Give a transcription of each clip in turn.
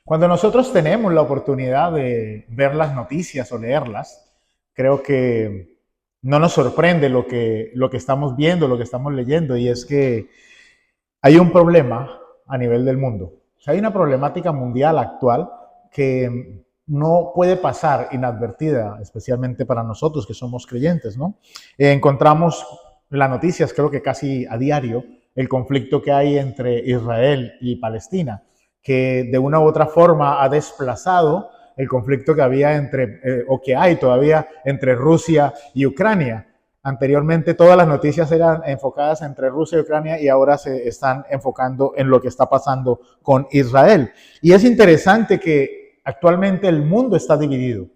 Cuando nosotros tenemos la oportunidad de ver las noticias o leerlas, creo que no nos sorprende lo que estamos viendo, lo que estamos leyendo, y es que hay un problema a nivel del mundo. O sea, hay una problemática mundial actual que no puede pasar inadvertida, especialmente para nosotros que somos creyentes, ¿no? Encontramos las noticias, creo que casi a diario, el conflicto que hay entre Israel y Palestina, que de una u otra forma ha desplazado el conflicto que había o que hay todavía entre Rusia y Ucrania. Anteriormente todas las noticias eran enfocadas entre Rusia y Ucrania y ahora se están enfocando en lo que está pasando con Israel. Y es interesante que actualmente el mundo está dividido.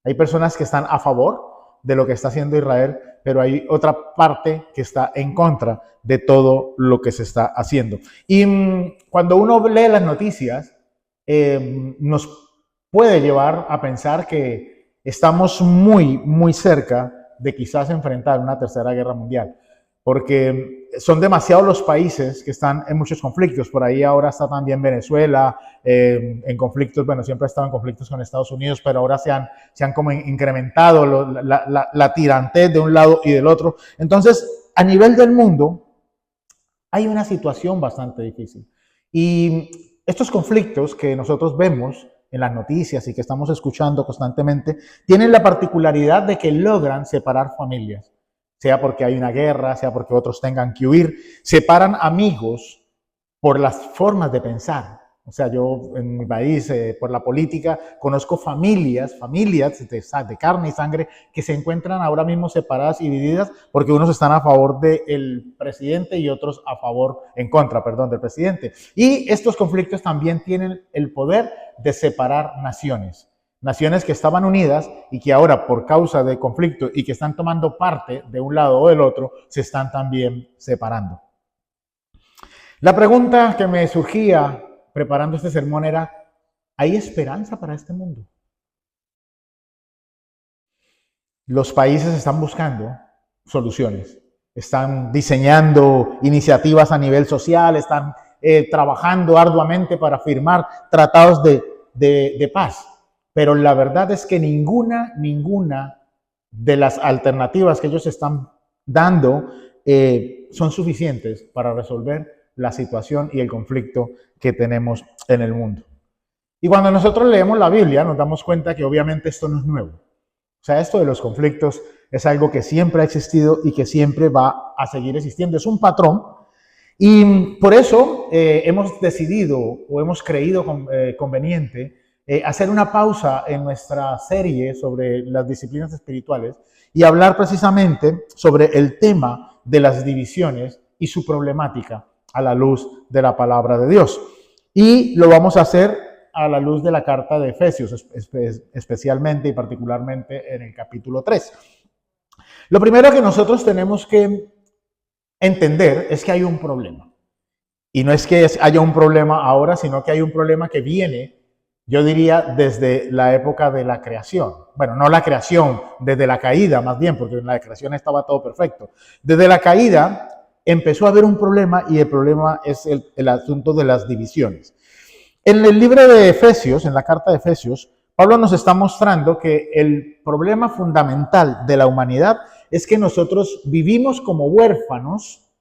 Hay personas que están a favor de lo que está haciendo Israel, pero hay otra parte que está en contra de todo lo que se está haciendo. Y cuando uno lee las noticias, nos puede llevar a pensar que estamos muy, muy cerca de quizás enfrentar una tercera guerra mundial, porque son demasiados los países que están en muchos conflictos. Por ahí ahora está también Venezuela en conflictos, bueno, siempre ha estado en conflictos con Estados Unidos, pero ahora se han como incrementado la tirantez de un lado y del otro. Entonces, a nivel del mundo, hay una situación bastante difícil. Y estos conflictos que nosotros vemos en las noticias y que estamos escuchando constantemente, tienen la particularidad de que logran separar familias, sea porque hay una guerra, sea porque otros tengan que huir, separan amigos por las formas de pensar. O sea, yo en mi país, por la política, conozco familias de carne y sangre que se encuentran ahora mismo separadas y divididas porque unos están a favor del presidente y otros en contra, perdón, del presidente. Y estos conflictos también tienen el poder de separar naciones. Naciones que estaban unidas y que ahora, por causa de conflicto y que están tomando parte de un lado o del otro, se están también separando. La pregunta que me surgía preparando este sermón era, ¿hay esperanza para este mundo? Los países están buscando soluciones, están diseñando iniciativas a nivel social, están trabajando arduamente para firmar tratados de paz. Pero la verdad es que ninguna de las alternativas que ellos están dando son suficientes para resolver la situación y el conflicto que tenemos en el mundo. Y cuando nosotros leemos la Biblia nos damos cuenta que obviamente esto no es nuevo. O sea, esto de los conflictos es algo que siempre ha existido y que siempre va a seguir existiendo. Es un patrón y por eso hemos decidido o hemos creído conveniente hacer una pausa en nuestra serie sobre las disciplinas espirituales y hablar precisamente sobre el tema de las divisiones y su problemática a la luz de la palabra de Dios. Y lo vamos a hacer a la luz de la carta de Efesios, especialmente y particularmente en el capítulo 3. Lo primero que nosotros tenemos que entender es que hay un problema. Y no es que haya un problema ahora, sino que hay un problema que viene, yo diría, desde la época de la creación. Bueno, no la creación, desde la caída más bien, porque en la creación estaba todo perfecto. Desde la caída empezó a haber un problema y el problema es el asunto de las divisiones. En el libro de Efesios, en la carta de Efesios, Pablo nos está mostrando que el problema fundamental de la humanidad es que nosotros vivimos como huérfanos,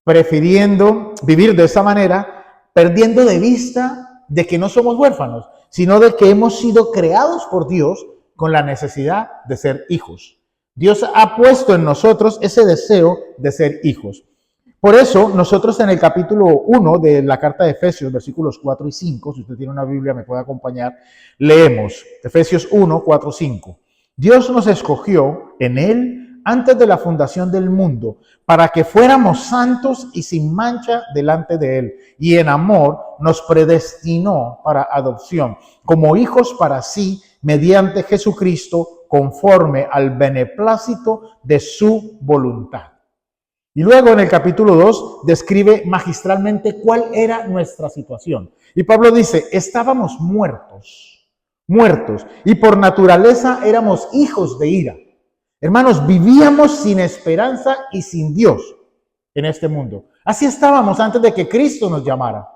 prefiriendo vivir de esa manera, perdiendo de vista de que no somos huérfanos, sino de que hemos sido creados por Dios con la necesidad de ser hijos. Dios ha puesto en nosotros ese deseo de ser hijos. Por eso, nosotros en el capítulo 1 de la carta de Efesios, versículos 4 y 5, si usted tiene una Biblia me puede acompañar, leemos Efesios 1, 4, 5. Dios nos escogió en Él antes de la fundación del mundo para que fuéramos santos y sin mancha delante de Él. Y en amor nos predestinó para adopción, como hijos para sí, mediante Jesucristo, conforme al beneplácito de su voluntad. Y luego en el capítulo 2 describe magistralmente cuál era nuestra situación. Y Pablo dice, estábamos muertos, y por naturaleza éramos hijos de ira. Hermanos, vivíamos sin esperanza y sin Dios en este mundo. Así estábamos antes de que Cristo nos llamara.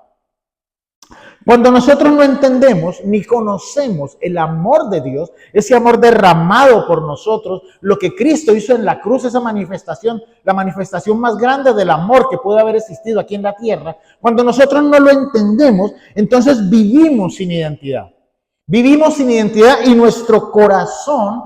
Cuando nosotros no entendemos ni conocemos el amor de Dios, ese amor derramado por nosotros, lo que Cristo hizo en la cruz, esa manifestación, la manifestación más grande del amor que puede haber existido aquí en la tierra, cuando nosotros no lo entendemos, entonces vivimos sin identidad. Vivimos sin identidad y nuestro corazón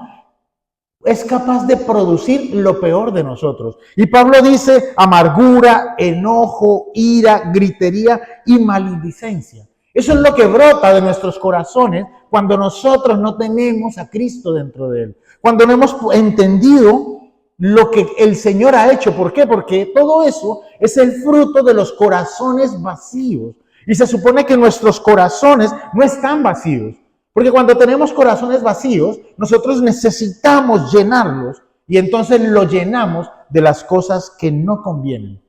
es capaz de producir lo peor de nosotros. Y Pablo dice amargura, enojo, ira, gritería y maledicencia. Eso es lo que brota de nuestros corazones cuando nosotros no tenemos a Cristo dentro de él. Cuando no hemos entendido lo que el Señor ha hecho. ¿Por qué? Porque todo eso es el fruto de los corazones vacíos. Y se supone que nuestros corazones no están vacíos. Porque cuando tenemos corazones vacíos, nosotros necesitamos llenarlos y entonces lo llenamos de las cosas que no convienen.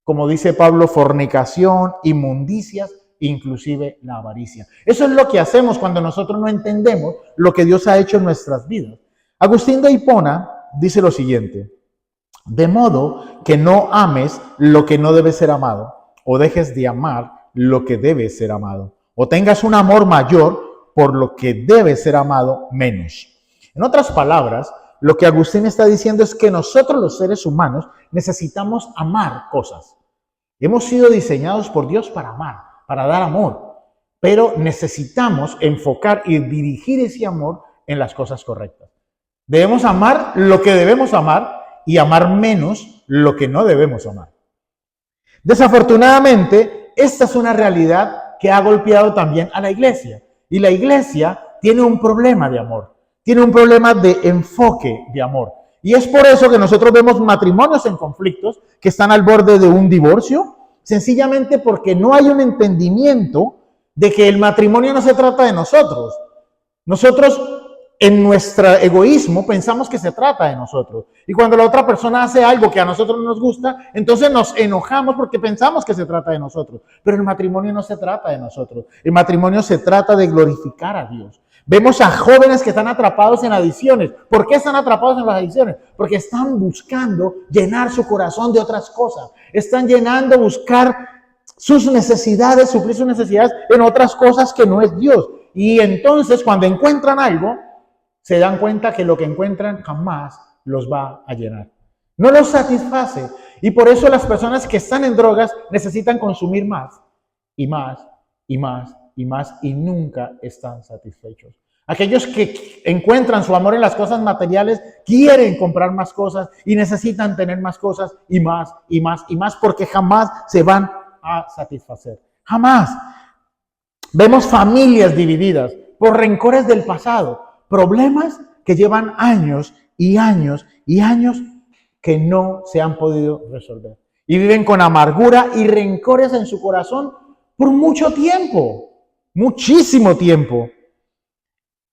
Como dice Pablo, fornicación, inmundicias, inclusive la avaricia. Eso es lo que hacemos cuando nosotros no entendemos lo que Dios ha hecho en nuestras vidas. Agustín de Hipona dice lo siguiente: de modo que no ames lo que no debe ser amado, o dejes de amar lo que debe ser amado, o tengas un amor mayor por lo que debe ser amado menos. En otras palabras, lo que Agustín está diciendo es que nosotros los seres humanos necesitamos amar cosas. Hemos sido diseñados por Dios para amar, para dar amor, pero necesitamos enfocar y dirigir ese amor en las cosas correctas. Debemos amar lo que debemos amar y amar menos lo que no debemos amar. Desafortunadamente, esta es una realidad que ha golpeado también a la iglesia. Y la iglesia tiene un problema de amor, tiene un problema de enfoque de amor. Y es por eso que nosotros vemos matrimonios en conflictos que están al borde de un divorcio, sencillamente porque no hay un entendimiento de que el matrimonio no se trata de nosotros. Nosotros en nuestro egoísmo pensamos que se trata de nosotros. Y cuando la otra persona hace algo que a nosotros no nos gusta, entonces nos enojamos porque pensamos que se trata de nosotros. Pero el matrimonio no se trata de nosotros. El matrimonio se trata de glorificar a Dios. Vemos a jóvenes que están atrapados en adicciones. ¿Por qué están atrapados en las adicciones? Porque están buscando llenar su corazón de otras cosas. Están llenando, buscar sus necesidades, suplir sus necesidades en otras cosas que no es Dios. Y entonces cuando encuentran algo, se dan cuenta que lo que encuentran jamás los va a llenar. No los satisface. Y por eso las personas que están en drogas necesitan consumir más y más y más y más y nunca están satisfechos. Aquellos que encuentran su amor en las cosas materiales quieren comprar más cosas y necesitan tener más cosas y más y más y más porque jamás se van a satisfacer. Jamás. Vemos familias divididas por rencores del pasado. Problemas que llevan años y años y años que no se han podido resolver. Y viven con amargura y rencores en su corazón por mucho tiempo, muchísimo tiempo.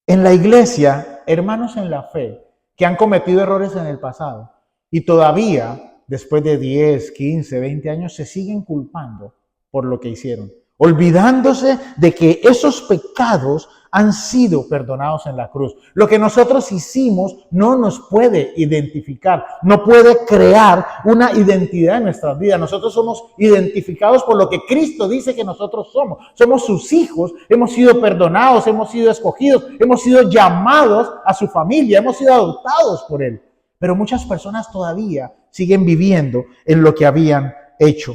En la iglesia, hermanos en la fe que han cometido errores en el pasado y todavía, después de 10, 15, 20 años, se siguen culpando por lo que hicieron, olvidándose de que esos pecados han sido perdonados en la cruz. Lo que nosotros hicimos no nos puede identificar, no puede crear una identidad en nuestras vidas. Nosotros somos identificados por lo que Cristo dice que nosotros somos. Somos sus hijos, hemos sido perdonados, hemos sido escogidos, hemos sido llamados a su familia, hemos sido adoptados por Él. Pero muchas personas todavía siguen viviendo en lo que habían hecho.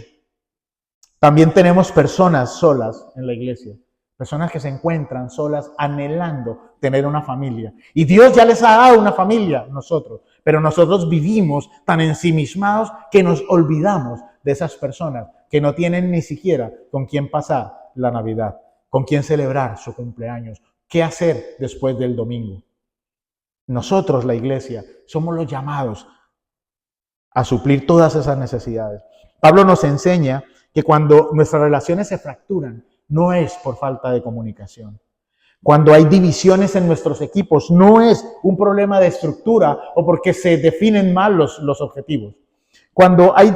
También tenemos personas solas en la iglesia, personas que se encuentran solas anhelando tener una familia. Y Dios ya les ha dado una familia, nosotros, pero nosotros vivimos tan ensimismados que nos olvidamos de esas personas que no tienen ni siquiera con quién pasar la Navidad, con quién celebrar su cumpleaños, qué hacer después del domingo. Nosotros, la iglesia, somos los llamados a suplir todas esas necesidades. Pablo nos enseña que cuando nuestras relaciones se fracturan, no es por falta de comunicación. Cuando hay divisiones en nuestros equipos, no es un problema de estructura o porque se definen mal los objetivos. Cuando hay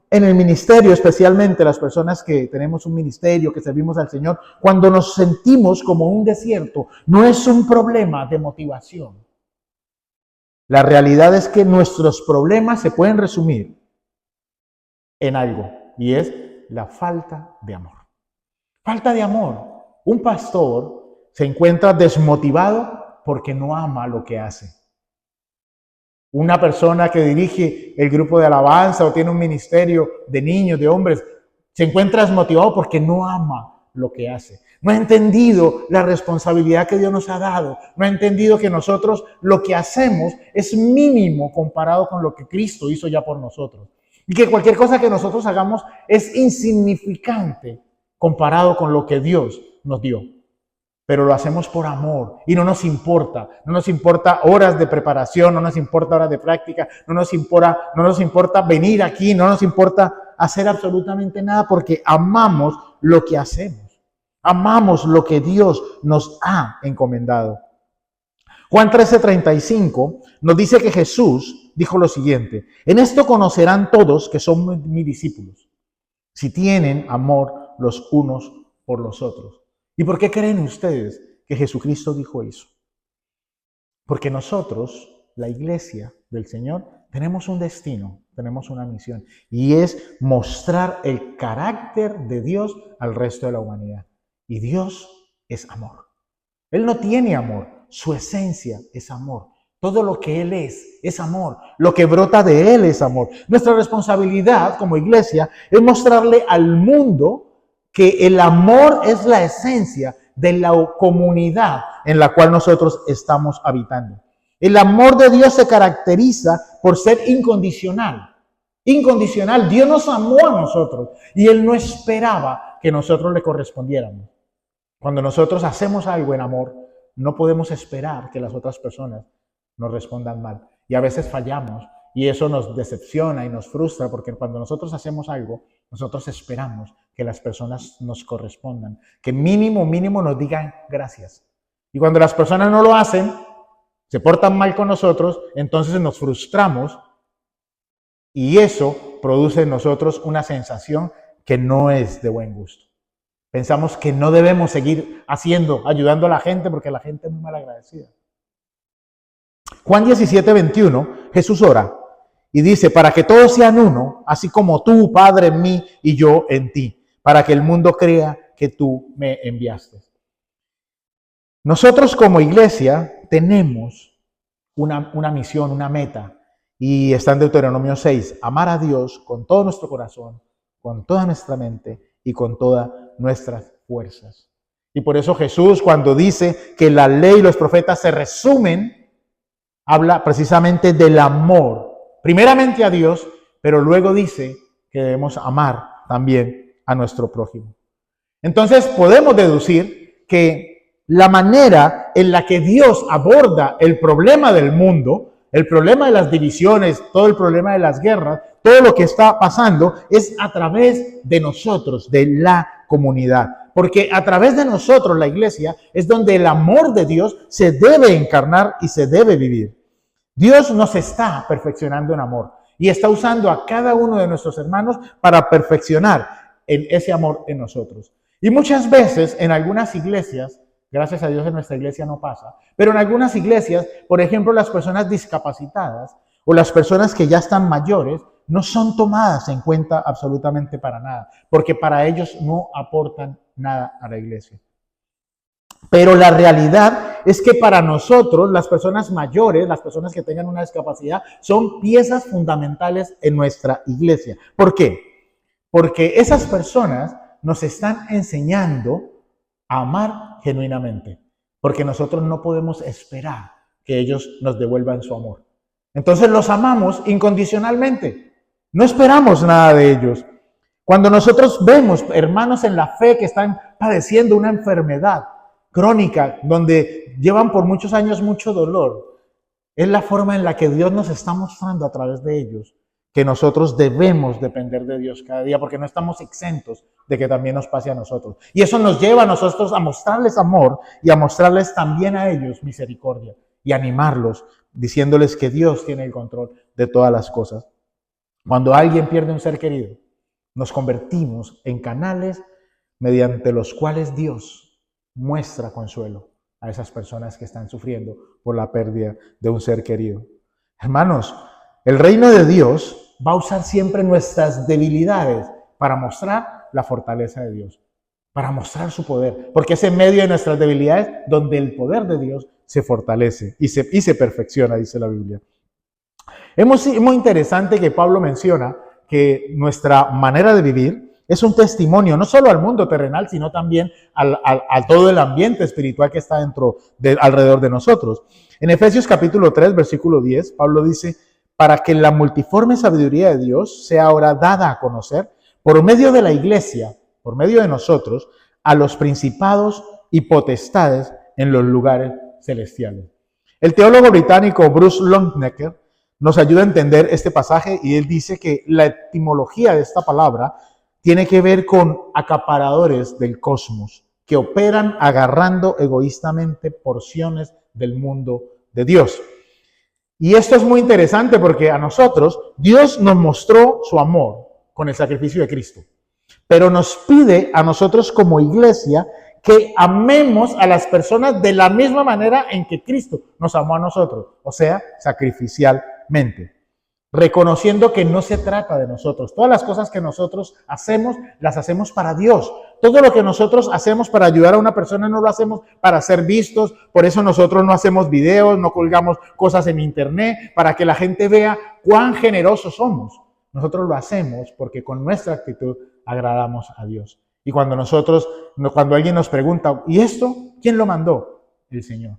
en el ministerio, especialmente las personas que tenemos un ministerio, que servimos al Señor, cuando nos sentimos como un desierto, no es un problema de motivación. La realidad es que nuestros problemas se pueden resumir en algo, y es la falta de amor. Falta de amor. Un pastor se encuentra desmotivado porque no ama lo que hace. Una persona que dirige el grupo de alabanza o tiene un ministerio de niños, de hombres, se encuentra desmotivado porque no ama lo que hace. No ha entendido la responsabilidad que Dios nos ha dado. No ha entendido que nosotros lo que hacemos es mínimo comparado con lo que Cristo hizo ya por nosotros. Y que cualquier cosa que nosotros hagamos es insignificante comparado con lo que Dios nos dio. Pero lo hacemos por amor y no nos importa horas de preparación, no nos importa horas de práctica, no nos importa venir aquí, no nos importa hacer absolutamente nada porque amamos lo que hacemos, amamos lo que Dios nos ha encomendado. Juan 13:35 nos dice que Jesús dijo lo siguiente: en esto conocerán todos que son mis discípulos, si tienen amor los unos por los otros. ¿Y por qué creen ustedes que Jesucristo dijo eso? Porque nosotros, la iglesia del Señor, tenemos un destino, tenemos una misión, y es mostrar el carácter de Dios al resto de la humanidad. Y Dios es amor. Él no tiene amor, su esencia es amor. Todo lo que Él es amor. Lo que brota de Él es amor. Nuestra responsabilidad como iglesia es mostrarle al mundo que el amor es la esencia de la comunidad en la cual nosotros estamos habitando. El amor de Dios se caracteriza por ser incondicional. Incondicional. Dios nos amó a nosotros y Él no esperaba que nosotros le correspondiéramos. Cuando nosotros hacemos algo en amor, no podemos esperar que las otras personas nos respondan mal. Y a veces fallamos y eso nos decepciona y nos frustra porque cuando nosotros hacemos algo, nosotros esperamos que las personas nos correspondan, que mínimo nos digan gracias. Y cuando las personas no lo hacen, se portan mal con nosotros, entonces nos frustramos y eso produce en nosotros una sensación que no es de buen gusto. Pensamos que no debemos seguir ayudando a la gente porque la gente es muy mal agradecida. Juan 17:21, Jesús ora y dice: para que todos sean uno, así como tú, Padre, en mí y yo en ti, para que el mundo crea que tú me enviaste. Nosotros como iglesia tenemos una misión, una meta, y está en Deuteronomio 6, amar a Dios con todo nuestro corazón, con toda nuestra mente y con todas nuestras fuerzas. Y por eso Jesús, cuando dice que la ley y los profetas se resumen, habla precisamente del amor, primeramente a Dios, pero luego dice que debemos amar también a nuestro prójimo. Entonces podemos deducir que la manera en la que Dios aborda el problema del mundo, el problema de las divisiones, todo el problema de las guerras, todo lo que está pasando es a través de nosotros, de la comunidad. Porque a través de nosotros, la iglesia, es donde el amor de Dios se debe encarnar y se debe vivir. Dios nos está perfeccionando en amor y está usando a cada uno de nuestros hermanos para perfeccionar en ese amor en nosotros. Y muchas veces en algunas iglesias, gracias a Dios en nuestra iglesia no pasa, pero en algunas iglesias, por ejemplo, las personas discapacitadas o las personas que ya están mayores, no son tomadas en cuenta absolutamente para nada, porque para ellos no aportan nada a la iglesia. Pero la realidad es que para nosotros, las personas mayores, las personas que tengan una discapacidad, son piezas fundamentales en nuestra iglesia. ¿Por qué? Porque esas personas nos están enseñando a amar genuinamente, porque nosotros no podemos esperar que ellos nos devuelvan su amor. Entonces los amamos incondicionalmente, no esperamos nada de ellos. Cuando nosotros vemos hermanos en la fe que están padeciendo una enfermedad crónica, donde llevan por muchos años mucho dolor, es la forma en la que Dios nos está mostrando a través de ellos que nosotros debemos depender de Dios cada día, porque no estamos exentos de que también nos pase a nosotros. Y eso nos lleva a nosotros a mostrarles amor y a mostrarles también a ellos misericordia y animarlos, diciéndoles que Dios tiene el control de todas las cosas. Cuando alguien pierde un ser querido, nos convertimos en canales mediante los cuales Dios muestra consuelo a esas personas que están sufriendo por la pérdida de un ser querido. Hermanos, el reino de Dios va a usar siempre nuestras debilidades para mostrar la fortaleza de Dios. para mostrar su poder, porque es en medio de nuestras debilidades donde el poder de Dios se fortalece y se perfecciona, dice la Biblia. Es muy interesante que Pablo menciona que nuestra manera de vivir es un testimonio no solo al mundo terrenal, sino también a todo el ambiente espiritual que está alrededor de nosotros. En Efesios capítulo 3, versículo 10, Pablo dice, para que la multiforme sabiduría de Dios sea ahora dada a conocer por medio de la iglesia, por medio de nosotros, a los principados y potestades en los lugares celestiales. El teólogo británico Bruce Longenecker nos ayuda a entender este pasaje y él dice que la etimología de esta palabra tiene que ver con acaparadores del cosmos que operan agarrando egoístamente porciones del mundo de Dios. Y esto es muy interesante porque a nosotros Dios nos mostró su amor con el sacrificio de Cristo, pero nos pide a nosotros como iglesia que amemos a las personas de la misma manera en que Cristo nos amó a nosotros, o sea, sacrificialmente, reconociendo que no se trata de nosotros. Todas las cosas que nosotros hacemos, las hacemos para Dios. Todo lo que nosotros hacemos para ayudar a una persona no lo hacemos para ser vistos, por eso nosotros no hacemos videos, no colgamos cosas en internet, para que la gente vea cuán generosos somos. Nosotros lo hacemos porque con nuestra actitud agradamos a Dios. Y cuando alguien nos pregunta, ¿y esto quién lo mandó? El Señor.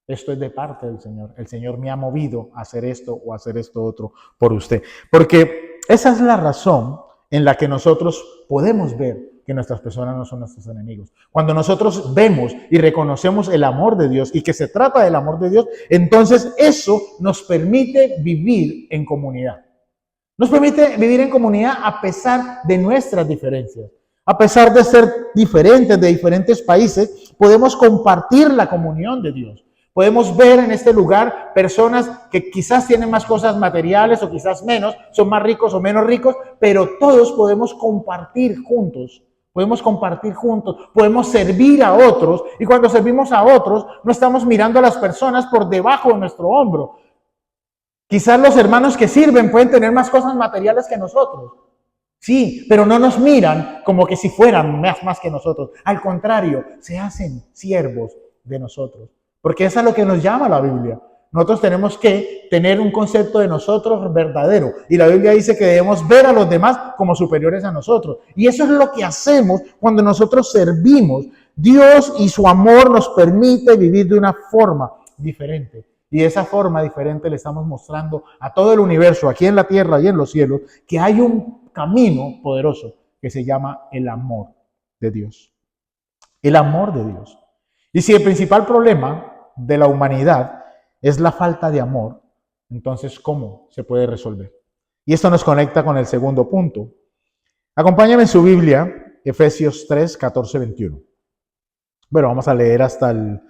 Esto es de parte del Señor. El Señor me ha movido a hacer esto o a hacer esto otro por usted. Porque esa es la razón en la que nosotros podemos ver que nuestras personas no son nuestros enemigos. Cuando nosotros vemos y reconocemos el amor de Dios y que se trata del amor de Dios, entonces eso nos permite vivir en comunidad. Nos permite vivir en comunidad a pesar de nuestras diferencias. A pesar de ser diferentes, de diferentes países, podemos compartir la comunión de Dios. Podemos ver en este lugar personas que quizás tienen más cosas materiales o quizás menos, son más ricos o menos ricos, pero todos podemos compartir juntos. Podemos servir a otros, y cuando servimos a otros, no estamos mirando a las personas por debajo de nuestro hombro. Quizás los hermanos que sirven pueden tener más cosas materiales que nosotros. Sí, pero no nos miran como que si fueran más que nosotros. Al contrario, se hacen siervos de nosotros. Porque eso es lo que nos llama la Biblia. Nosotros tenemos que tener un concepto de nosotros verdadero. Y la Biblia dice que debemos ver a los demás como superiores a nosotros. Y eso es lo que hacemos cuando nosotros servimos. Dios y su amor nos permite vivir de una forma diferente. Y de esa forma diferente le estamos mostrando a todo el universo, aquí en la tierra y en los cielos, que hay un camino poderoso que se llama el amor de Dios. El amor de Dios. Y si el principal problema de la humanidad es la falta de amor, entonces ¿cómo se puede resolver? Y esto nos conecta con el segundo punto. Acompáñame en su Biblia, Efesios 3, 14, 21. Bueno, vamos a leer hasta el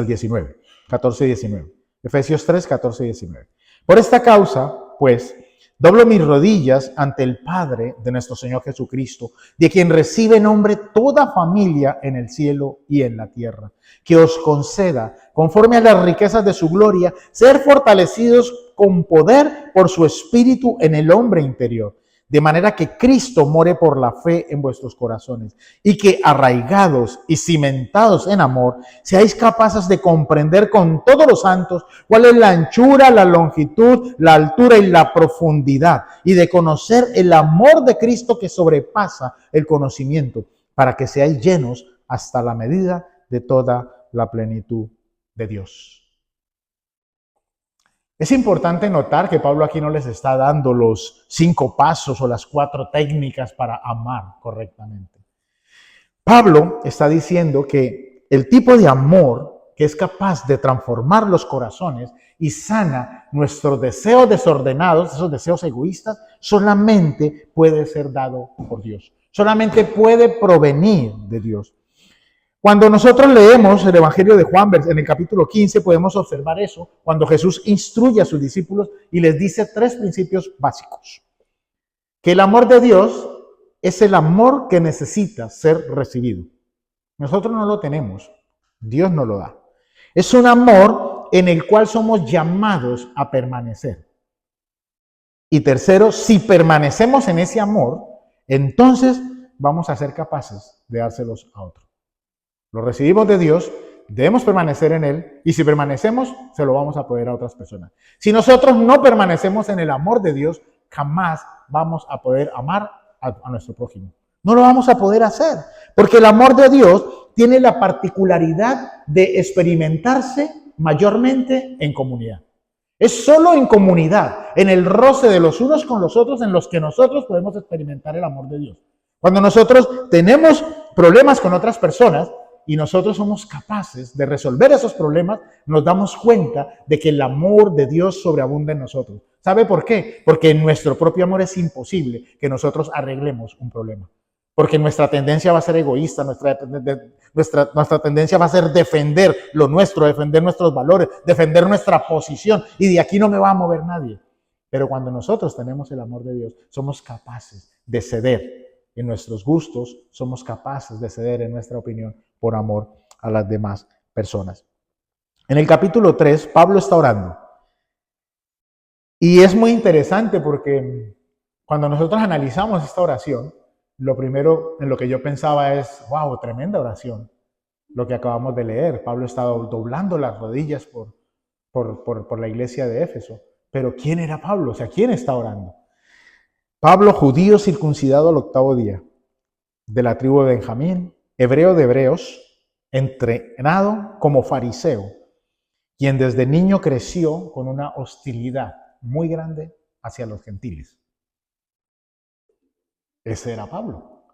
19, 14 y 19. Efesios 3, 14 y 19. Por esta causa, pues, doblo mis rodillas ante el Padre de nuestro Señor Jesucristo, de quien recibe nombre toda familia en el cielo y en la tierra, que os conceda, conforme a las riquezas de su gloria, ser fortalecidos con poder por su Espíritu en el hombre interior, de manera que Cristo more por la fe en vuestros corazones, y que arraigados y cimentados en amor, seáis capaces de comprender con todos los santos cuál es la anchura, la longitud, la altura y la profundidad, y de conocer el amor de Cristo que sobrepasa el conocimiento, para que seáis llenos hasta la medida de toda la plenitud de Dios. Es importante notar que Pablo aquí no les está dando los 5 pasos o las 4 técnicas para amar correctamente. Pablo está diciendo que el tipo de amor que es capaz de transformar los corazones y sana nuestros deseos desordenados, esos deseos egoístas, solamente puede ser dado por Dios. Solamente puede provenir de Dios. Cuando nosotros leemos el Evangelio de Juan, en el capítulo 15, podemos observar eso, cuando Jesús instruye a sus discípulos y les dice 3 principios básicos. Que el amor de Dios es el amor que necesita ser recibido. Nosotros no lo tenemos, Dios nos lo da. Es un amor en el cual somos llamados a permanecer. Y tercero, si permanecemos en ese amor, entonces vamos a ser capaces de dárselos a otro. Lo recibimos de Dios, debemos permanecer en Él, y si permanecemos, se lo vamos a poder a otras personas. Si nosotros no permanecemos en el amor de Dios, jamás vamos a poder amar a nuestro prójimo. No lo vamos a poder hacer, porque el amor de Dios tiene la particularidad de experimentarse mayormente en comunidad. Es solo en comunidad, en el roce de los unos con los otros, en los que nosotros podemos experimentar el amor de Dios. Cuando nosotros tenemos problemas con otras personas y nosotros somos capaces de resolver esos problemas, nos damos cuenta de que el amor de Dios sobreabunda en nosotros. ¿Sabe por qué? Porque en nuestro propio amor es imposible que nosotros arreglemos un problema. Porque nuestra tendencia va a ser egoísta, nuestra tendencia va a ser defender lo nuestro, defender nuestros valores, defender nuestra posición, y de aquí no me va a mover nadie. Pero cuando nosotros tenemos el amor de Dios, somos capaces de ceder en nuestros gustos, somos capaces de ceder en nuestra opinión por amor a las demás personas. En el capítulo 3, Pablo está orando. Y es muy interesante porque cuando nosotros analizamos esta oración, lo primero en lo que yo pensaba es, wow, tremenda oración, lo que acabamos de leer. Pablo estaba doblando las rodillas por la iglesia de Éfeso. Pero ¿quién era Pablo? O sea, ¿quién está orando? Pablo, judío circuncidado al 8º día, de la tribu de Benjamín, hebreo de hebreos, entrenado como fariseo, quien desde niño creció con una hostilidad muy grande hacia los gentiles. Ese era Pablo.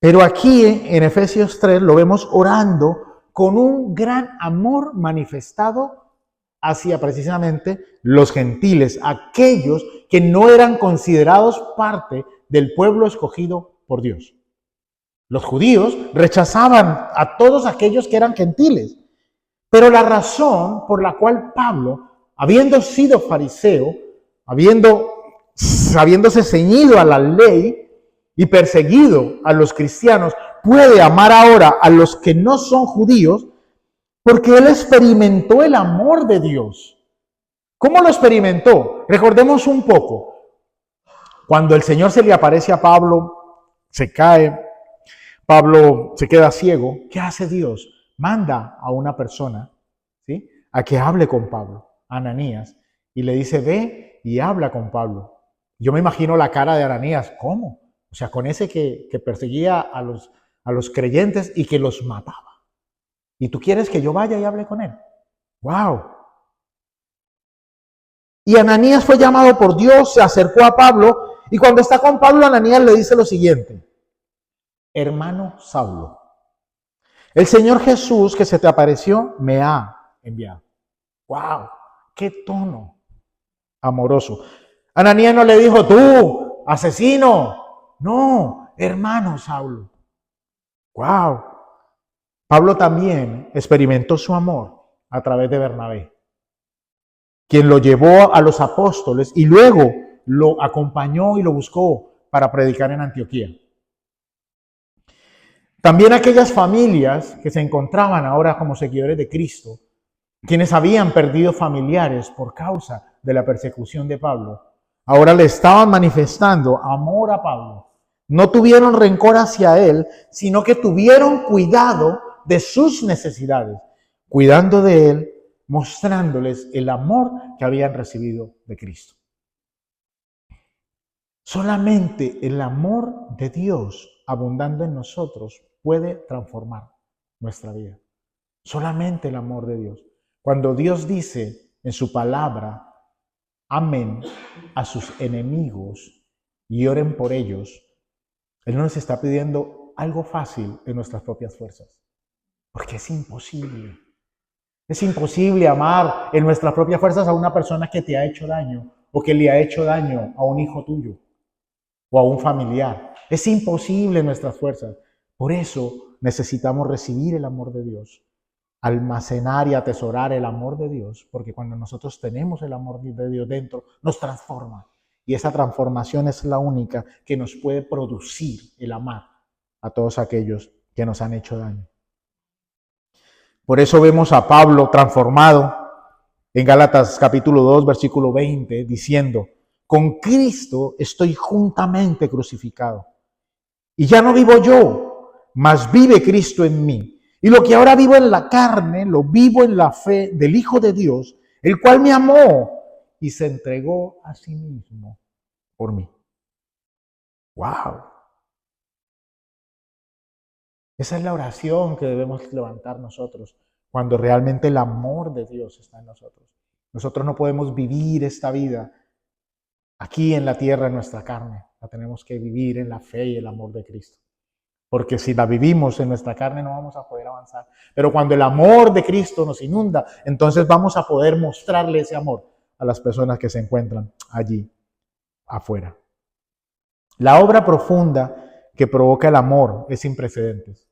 Pero aquí en Efesios 3 lo vemos orando con un gran amor manifestado hacia precisamente los gentiles, aquellos que no eran considerados parte del pueblo escogido por Dios. Los judíos rechazaban a todos aquellos que eran gentiles. Pero la razón por la cual Pablo, habiendo sido fariseo, habiéndose ceñido a la ley y perseguido a los cristianos, puede amar ahora a los que no son judíos, porque él experimentó el amor de Dios. ¿Cómo lo experimentó? Recordemos un poco. Cuando el Señor se le aparece a Pablo, se cae, Pablo se queda ciego. ¿Qué hace Dios? Manda a una persona, ¿sí?, a que hable con Pablo, Ananías, y le dice, ve y habla con Pablo. Yo me imagino la cara de Ananías, ¿cómo? O sea, con ese que perseguía a los creyentes y que los mataba. ¿Y tú quieres que yo vaya y hable con él? ¡Wow! Y Ananías fue llamado por Dios, se acercó a Pablo, y cuando está con Pablo, Ananías le dice lo siguiente: hermano Saulo, el Señor Jesús que se te apareció me ha enviado. ¡Wow! ¡Qué tono amoroso! Ananías no le dijo, tú, asesino. No, hermano Saulo. ¡Wow! Pablo también experimentó su amor a través de Bernabé, quien lo llevó a los apóstoles y luego lo acompañó y lo buscó para predicar en Antioquía. También aquellas familias que se encontraban ahora como seguidores de Cristo, quienes habían perdido familiares por causa de la persecución de Pablo, ahora le estaban manifestando amor a Pablo. No tuvieron rencor hacia él, sino que tuvieron cuidado de sus necesidades, cuidando de él, mostrándoles el amor que habían recibido de Cristo. Solamente el amor de Dios abundando en nosotros puede transformar nuestra vida. Solamente el amor de Dios. Cuando Dios dice en su palabra, amen a sus enemigos y oren por ellos, Él no nos está pidiendo algo fácil en nuestras propias fuerzas, porque es imposible. Es imposible amar en nuestras propias fuerzas a una persona que te ha hecho daño o que le ha hecho daño a un hijo tuyo o a un familiar. Es imposible en nuestras fuerzas. Por eso necesitamos recibir el amor de Dios, almacenar y atesorar el amor de Dios, porque cuando nosotros tenemos el amor de Dios dentro, nos transforma. Y esa transformación es la única que nos puede producir el amar a todos aquellos que nos han hecho daño. Por eso vemos a Pablo transformado en Gálatas capítulo 2, versículo 20, diciendo, con Cristo estoy juntamente crucificado. Y ya no vivo yo, mas vive Cristo en mí. Y lo que ahora vivo en la carne, lo vivo en la fe del Hijo de Dios, el cual me amó y se entregó a sí mismo por mí. ¡Wow! Esa es la oración que debemos levantar nosotros cuando realmente el amor de Dios está en nosotros. Nosotros no podemos vivir esta vida aquí en la tierra, en nuestra carne. La tenemos que vivir en la fe y el amor de Cristo. Porque si la vivimos en nuestra carne no vamos a poder avanzar. Pero cuando el amor de Cristo nos inunda, entonces vamos a poder mostrarle ese amor a las personas que se encuentran allí afuera. La obra profunda que provoca el amor es sin precedentes.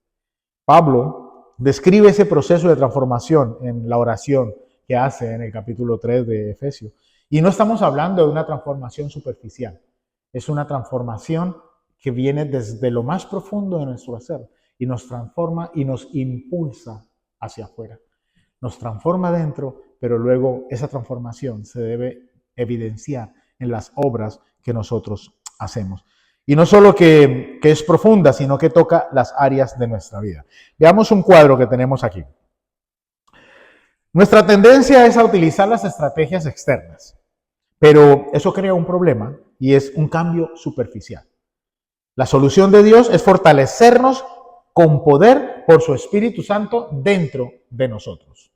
Pablo describe ese proceso de transformación en la oración que hace en el capítulo 3 de Efesios. Y no estamos hablando de una transformación superficial. Es una transformación que viene desde lo más profundo de nuestro ser y nos transforma y nos impulsa hacia afuera. Nos transforma dentro, pero luego esa transformación se debe evidenciar en las obras que nosotros hacemos. Y no solo que es profunda, sino que toca las áreas de nuestra vida. Veamos un cuadro que tenemos aquí. Nuestra tendencia es a utilizar las estrategias externas, pero eso crea un problema y es un cambio superficial. La solución de Dios es fortalecernos con poder por su Espíritu Santo dentro de nosotros.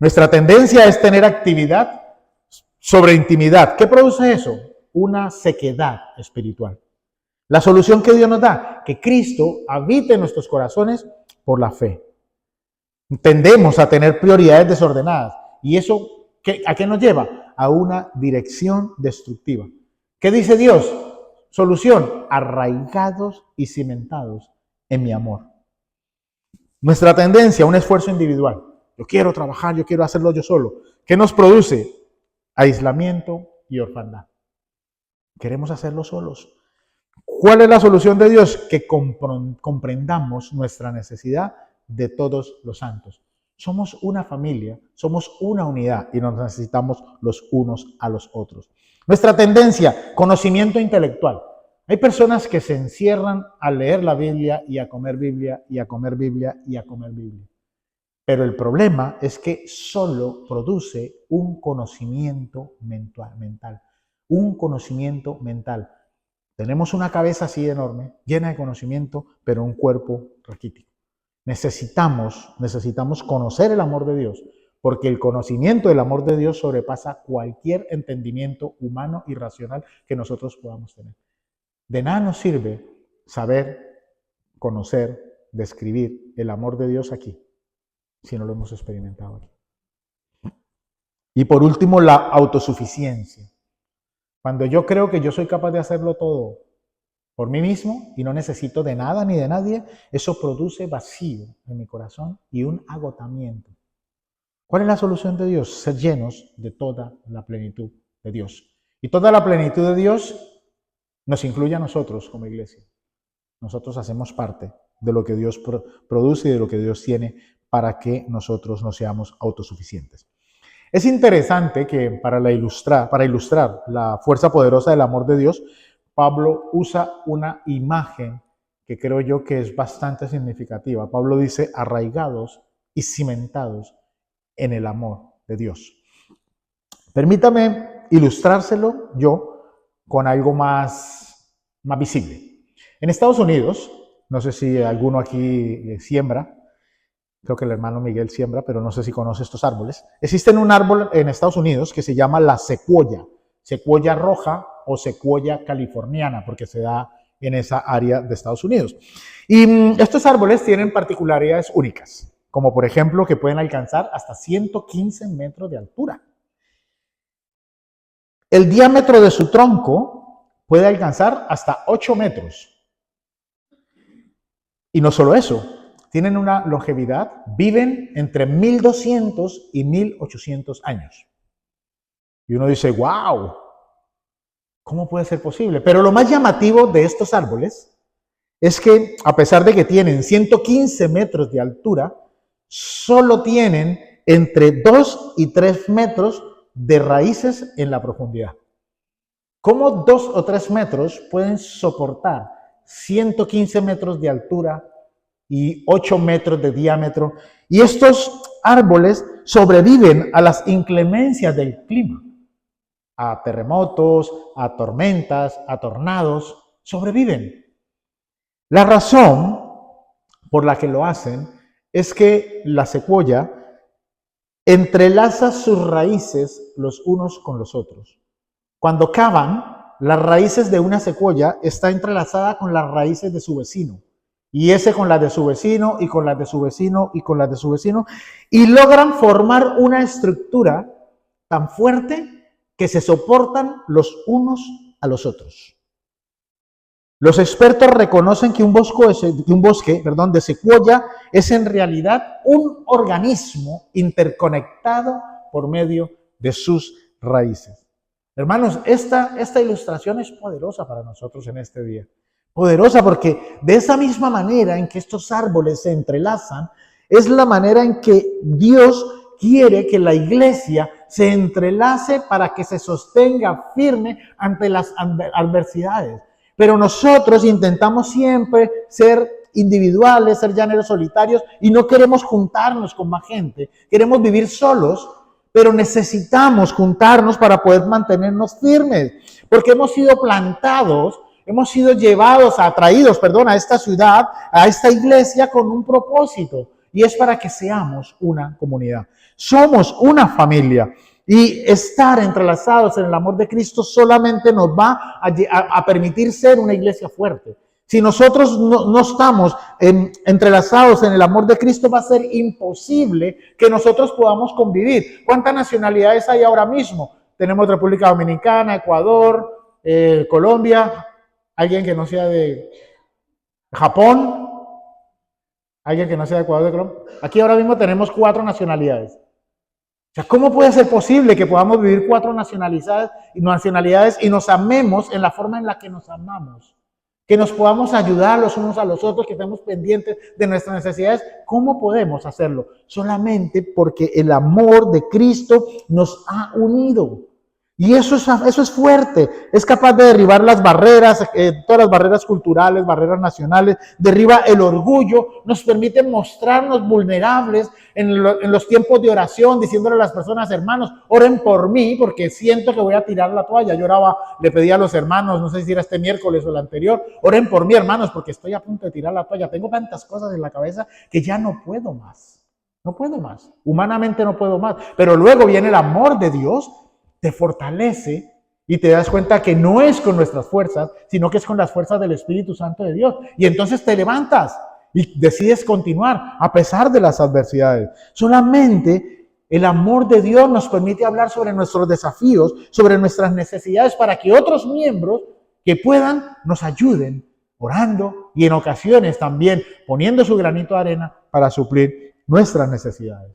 Nuestra tendencia es tener actividad sobre intimidad. ¿Qué produce eso? Una sequedad espiritual. La solución que Dios nos da, que Cristo habite en nuestros corazones por la fe. Tendemos a tener prioridades desordenadas. ¿Y eso a qué nos lleva? A una dirección destructiva. ¿Qué dice Dios? Solución, arraigados y cimentados en mi amor. Nuestra tendencia, un esfuerzo individual. Yo quiero trabajar, yo quiero hacerlo yo solo. ¿Qué nos produce? Aislamiento y orfandad. Queremos hacerlo solos. ¿Cuál es la solución de Dios? Que comprendamos nuestra necesidad de todos los santos. Somos una familia, somos una unidad y nos necesitamos los unos a los otros. Nuestra tendencia, conocimiento intelectual. Hay personas que se encierran a leer la Biblia y a comer Biblia y a comer Biblia y a comer Biblia. Pero el problema es que solo produce un conocimiento mental. Un conocimiento mental. Tenemos una cabeza así enorme, llena de conocimiento, pero un cuerpo raquítico. Necesitamos conocer el amor de Dios, porque el conocimiento del amor de Dios sobrepasa cualquier entendimiento humano y racional que nosotros podamos tener. De nada nos sirve saber, conocer, describir el amor de Dios aquí, si no lo hemos experimentado aquí. Y por último, la autosuficiencia. Cuando yo creo que yo soy capaz de hacerlo todo por mí mismo y no necesito de nada ni de nadie, eso produce vacío en mi corazón y un agotamiento. ¿Cuál es la solución de Dios? Ser llenos de toda la plenitud de Dios. Y toda la plenitud de Dios nos incluye a nosotros como iglesia. Nosotros hacemos parte de lo que Dios produce y de lo que Dios tiene para que nosotros no seamos autosuficientes. Es interesante que para ilustrar la fuerza poderosa del amor de Dios, Pablo usa una imagen que creo yo que es bastante significativa. Pablo dice arraigados y cimentados en el amor de Dios. Permítame ilustrárselo yo con algo más visible. En Estados Unidos, no sé si alguno aquí siembra, creo que el hermano Miguel siembra, pero no sé si conoce estos árboles. Existe un árbol en Estados Unidos que se llama la secuoya roja o secuoya californiana, porque se da en esa área de Estados Unidos. Y estos árboles tienen particularidades únicas, como por ejemplo que pueden alcanzar hasta 115 metros de altura. El diámetro de su tronco puede alcanzar hasta 8 metros. Y no solo eso, tienen una longevidad, viven entre 1200 y 1800 años. Y uno dice, wow, ¿cómo puede ser posible? Pero lo más llamativo de estos árboles es que a pesar de que tienen 115 metros de altura, solo tienen entre 2 y 3 metros de raíces en la profundidad. ¿Cómo 2 o 3 metros pueden soportar 115 metros de altura y 8 metros de diámetro. Y estos árboles sobreviven a las inclemencias del clima, a terremotos, a tormentas, a tornados, sobreviven. La razón por la que lo hacen es que la secuoya entrelaza sus raíces los unos con los otros. Cuando cavan, las raíces de una secuoya está entrelazada con las raíces de su vecino, y ese con las de su vecino, y con las de su vecino, y con las de su vecino, y logran formar una estructura tan fuerte que se soportan los unos a los otros. Los expertos reconocen que un bosque de secuoya es en realidad un organismo interconectado por medio de sus raíces. Hermanos, esta ilustración es poderosa para nosotros en este día. Poderosa porque de esa misma manera en que estos árboles se entrelazan, es la manera en que Dios quiere que la iglesia se entrelace para que se sostenga firme ante las adversidades. Pero nosotros intentamos siempre ser individuales, ser llaneros solitarios y no queremos juntarnos con más gente. Queremos vivir solos, pero necesitamos juntarnos para poder mantenernos firmes, porque hemos sido plantados, hemos sido atraídos a esta ciudad, a esta iglesia con un propósito, y es para que seamos una comunidad. Somos una familia. Y estar entrelazados en el amor de Cristo solamente nos va a permitir ser una iglesia fuerte. Si nosotros no estamos entrelazados en el amor de Cristo, va a ser imposible que nosotros podamos convivir. ¿Cuántas nacionalidades hay ahora mismo? Tenemos República Dominicana, Ecuador, Colombia, alguien que no sea de Japón, alguien que no sea de Ecuador, de Colombia. Aquí ahora mismo tenemos 4 nacionalidades. O sea, ¿cómo puede ser posible que podamos vivir 4 nacionalidades y nos amemos en la forma en la que nos amamos? Que nos podamos ayudar los unos a los otros, que estemos pendientes de nuestras necesidades. ¿Cómo podemos hacerlo? Solamente porque el amor de Cristo nos ha unido. Y eso es fuerte, es capaz de derribar las barreras, todas las barreras culturales, barreras nacionales, derriba el orgullo, nos permite mostrarnos vulnerables en los tiempos de oración, diciéndole a las personas, hermanos, oren por mí, porque siento que voy a tirar la toalla. Yo oraba, le pedí a los hermanos, no sé si era este miércoles o el anterior, oren por mí, hermanos, porque estoy a punto de tirar la toalla. Tengo tantas cosas en la cabeza que ya no puedo más, humanamente no puedo más, pero luego viene el amor de Dios, te fortalece y te das cuenta que no es con nuestras fuerzas, sino que es con las fuerzas del Espíritu Santo de Dios. Y entonces te levantas y decides continuar a pesar de las adversidades. Solamente el amor de Dios nos permite hablar sobre nuestros desafíos, sobre nuestras necesidades, para que otros miembros que puedan nos ayuden orando y en ocasiones también poniendo su granito de arena para suplir nuestras necesidades.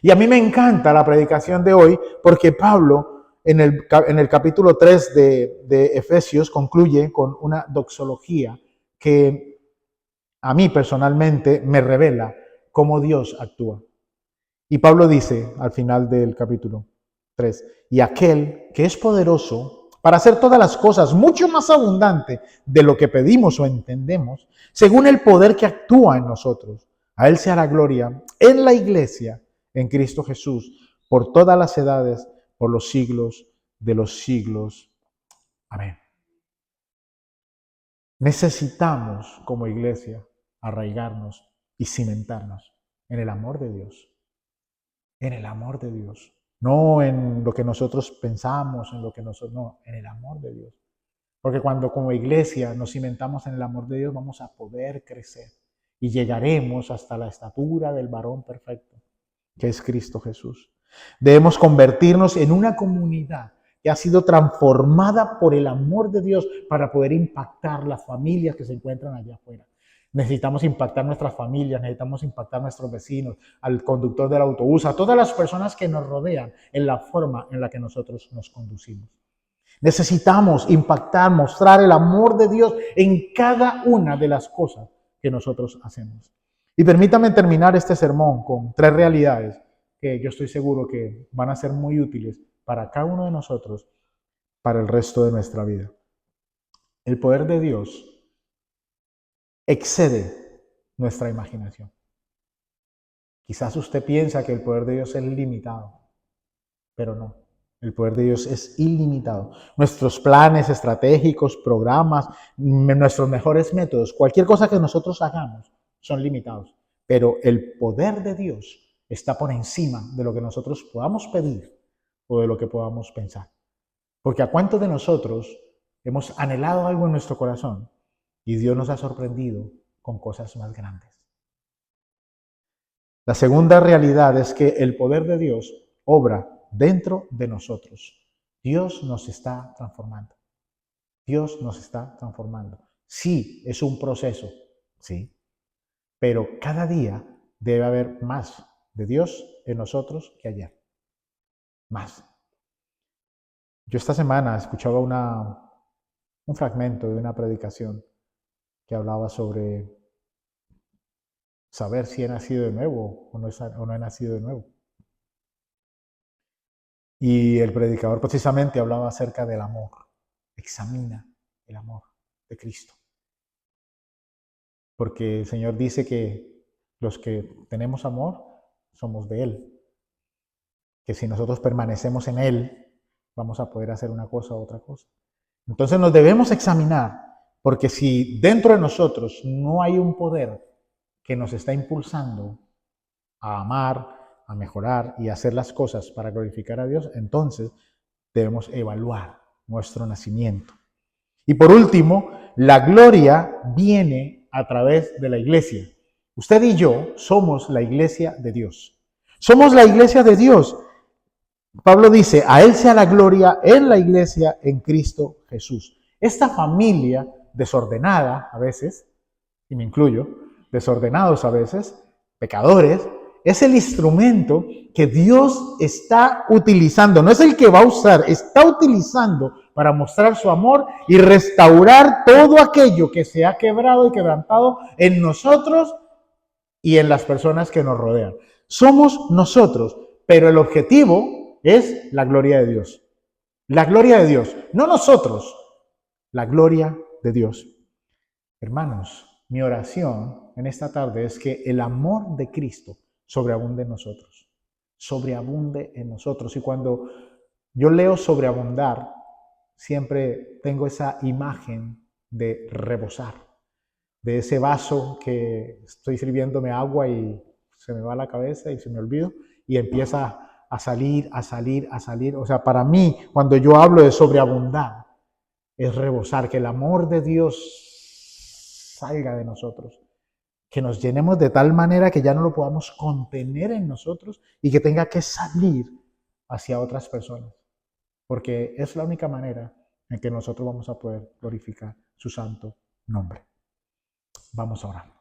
Y a mí me encanta la predicación de hoy porque Pablo en el capítulo 3 de Efesios concluye con una doxología que a mí personalmente me revela cómo Dios actúa. Y Pablo dice al final del capítulo 3, y aquel que es poderoso para hacer todas las cosas mucho más abundante de lo que pedimos o entendemos, según el poder que actúa en nosotros, a él sea la gloria en la iglesia, en Cristo Jesús, por todas las edades, por los siglos de los siglos. Amén. Necesitamos como iglesia arraigarnos y cimentarnos en el amor de Dios. En el amor de Dios. No en lo que nosotros pensamos, no, en el amor de Dios. Porque cuando como iglesia nos cimentamos en el amor de Dios, vamos a poder crecer y llegaremos hasta la estatura del varón perfecto, que es Cristo Jesús. Debemos convertirnos en una comunidad que ha sido transformada por el amor de Dios para poder impactar las familias que se encuentran allá afuera. Necesitamos impactar nuestras familias, necesitamos impactar a nuestros vecinos, al conductor del autobús, a todas las personas que nos rodean en la forma en la que nosotros nos conducimos. Necesitamos impactar, mostrar el amor de Dios en cada una de las cosas que nosotros hacemos. Y permítame terminar este sermón con 3 realidades que yo estoy seguro que van a ser muy útiles para cada uno de nosotros para el resto de nuestra vida. El poder de Dios excede nuestra imaginación. Quizás usted piensa que el poder de Dios es limitado, pero no. El poder de Dios es ilimitado. Nuestros planes estratégicos, programas, nuestros mejores métodos, cualquier cosa que nosotros hagamos, son limitados. Pero el poder de Dios está por encima de lo que nosotros podamos pedir o de lo que podamos pensar. Porque ¿a cuántos de nosotros hemos anhelado algo en nuestro corazón y Dios nos ha sorprendido con cosas más grandes? La segunda realidad es que el poder de Dios obra dentro de nosotros. Dios nos está transformando. Dios nos está transformando. Sí, es un proceso, sí, pero cada día debe haber más de Dios en nosotros que ayer. Más. Yo esta semana escuchaba un fragmento de una predicación que hablaba sobre saber si he nacido de nuevo o no he nacido de nuevo. Y el predicador precisamente hablaba acerca del amor. Examina el amor de Cristo. Porque el Señor dice que los que tenemos amor somos de Él. Que si nosotros permanecemos en Él, vamos a poder hacer una cosa u otra cosa. Entonces nos debemos examinar, porque si dentro de nosotros no hay un poder que nos está impulsando a amar, a mejorar y a hacer las cosas para glorificar a Dios, entonces debemos evaluar nuestro nacimiento. Y por último, la gloria viene a través de la iglesia. Usted y yo somos la iglesia de Dios. Somos la iglesia de Dios. Pablo dice, a Él sea la gloria en la iglesia, en Cristo Jesús. Esta familia desordenada a veces, y me incluyo, desordenados a veces, pecadores, es el instrumento que Dios está utilizando, no es el que va a usar, está utilizando para mostrar su amor y restaurar todo aquello que se ha quebrado y quebrantado en nosotros y en las personas que nos rodean. Somos nosotros, pero el objetivo es la gloria de Dios. La gloria de Dios, no nosotros, la gloria de Dios. Hermanos, mi oración en esta tarde es que el amor de Cristo sobreabunde en nosotros. Sobreabunde en nosotros. Y cuando yo leo sobreabundar, siempre tengo esa imagen de rebosar, de ese vaso que estoy sirviéndome agua y se me va la cabeza y se me olvido y empieza a salir, a salir, a salir. O sea, para mí, cuando yo hablo de sobreabundar, es rebosar, que el amor de Dios salga de nosotros, que nos llenemos de tal manera que ya no lo podamos contener en nosotros y que tenga que salir hacia otras personas, porque es la única manera en que nosotros vamos a poder glorificar su santo nombre. Vamos a orar.